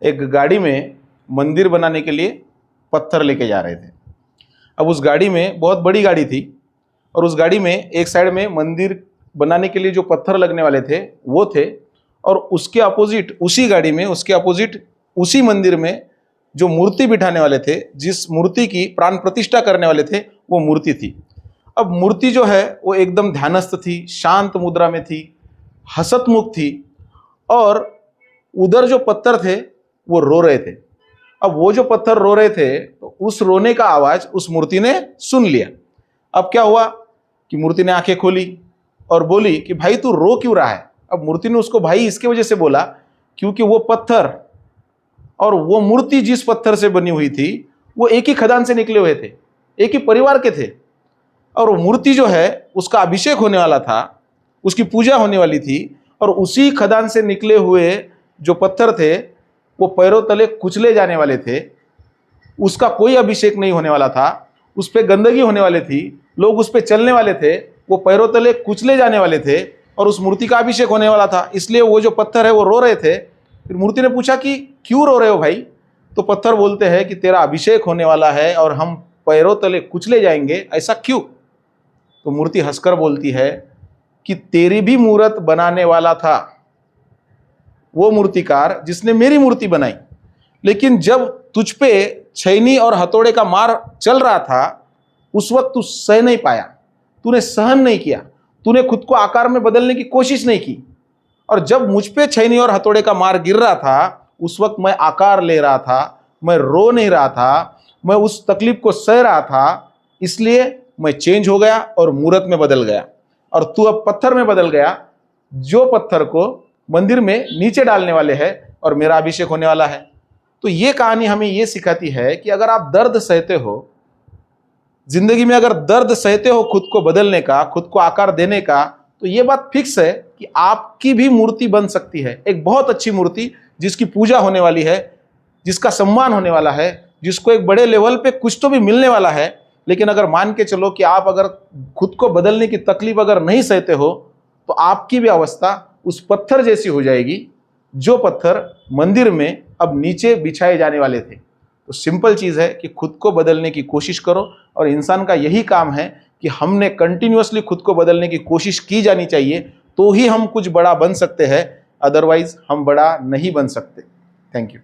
एक गाड़ी में मंदिर बनाने के लिए पत्थर लेके जा रहे थे। अब उस गाड़ी में, बहुत बड़ी गाड़ी थी, और उस गाड़ी में एक साइड में मंदिर बनाने के लिए जो पत्थर लगने वाले थे वो थे, और उसके अपोजिट, उसी गाड़ी में उसके अपोजिट उसी मंदिर में जो मूर्ति बिठाने वाले थे, जिस मूर्ति की प्राण प्रतिष्ठा करने वाले थे, वो मूर्ति थी। अब मूर्ति जो है वो एकदम ध्यानस्थ थी, शांत मुद्रा में थी, हसतमुख थी, और उधर जो पत्थर थे वो रो रहे थे। अब वो जो पत्थर रो रहे थे तो उस रोने का आवाज उस मूर्ति ने सुन लिया। अब क्या हुआ कि मूर्ति ने आंखें खोली और बोली कि भाई तू रो क्यों रहा है। अब मूर्ति ने उसको भाई इसके वजह से बोला क्योंकि वो पत्थर और वो मूर्ति जिस पत्थर से बनी हुई थी वो एक ही खदान से निकले हुए थे, एक ही परिवार के थे, और वो मूर्ति जो है उसका अभिषेक होने वाला था, उसकी पूजा होने वाली थी, और उसी खदान से निकले हुए जो पत्थर थे वो पैरों तले कुचले जाने वाले थे। उसका कोई अभिषेक नहीं होने वाला था, उस पर गंदगी होने वाली थी, लोग उस पर चलने वाले थे, वो पैरों तले कुचले जाने वाले थे, और उस मूर्ति का अभिषेक होने वाला था। इसलिए वो जो पत्थर है वो रो रहे थे। फिर मूर्ति ने पूछा कि क्यों रो रहे हो भाई। तो पत्थर बोलते हैं कि तेरा अभिषेक होने वाला है और हम पैरों तले कुचले जाएंगे, ऐसा क्यों। तो मूर्ति हंसकर बोलती है कि तेरी भी मूर्त बनाने वाला था वो मूर्तिकार जिसने मेरी मूर्ति बनाई, लेकिन जब तुझ पे छैनी और हथौड़े का मार चल रहा था उस वक्त तू सह नहीं पाया, तूने सहन नहीं किया, तूने खुद को आकार में बदलने की कोशिश नहीं की, और जब मुझ पे छैनी और हथौड़े का मार गिर रहा था उस वक्त मैं आकार ले रहा था, मैं रो नहीं रहा था, मैं उस तकलीफ को सह रहा था, इसलिए मैं चेंज हो गया और मूर्त में बदल गया, और तू अब पत्थर में बदल गया जो पत्थर को मंदिर में नीचे डालने वाले हैं, और मेरा अभिषेक होने वाला है। तो ये कहानी हमें ये सिखाती है कि अगर आप दर्द सहते हो जिंदगी में, अगर दर्द सहते हो खुद को बदलने का, खुद को आकार देने का, तो ये बात फिक्स है कि आपकी भी मूर्ति बन सकती है, एक बहुत अच्छी मूर्ति जिसकी पूजा होने वाली है, जिसका सम्मान होने वाला है, जिसको एक बड़े लेवल पे कुछ तो भी मिलने वाला है। लेकिन अगर मान के चलो कि आप अगर खुद को बदलने की तकलीफ अगर नहीं सहते हो तो आपकी भी अवस्था उस पत्थर जैसी हो जाएगी जो पत्थर मंदिर में अब नीचे बिछाए जाने वाले थे। तो सिंपल चीज़ है कि खुद को बदलने की कोशिश करो, और इंसान का यही काम है कि हमने कंटिन्यूअसली खुद को बदलने की कोशिश की जानी चाहिए, तो ही हम कुछ बड़ा बन सकते हैं, अदरवाइज हम बड़ा नहीं बन सकते। Thank you.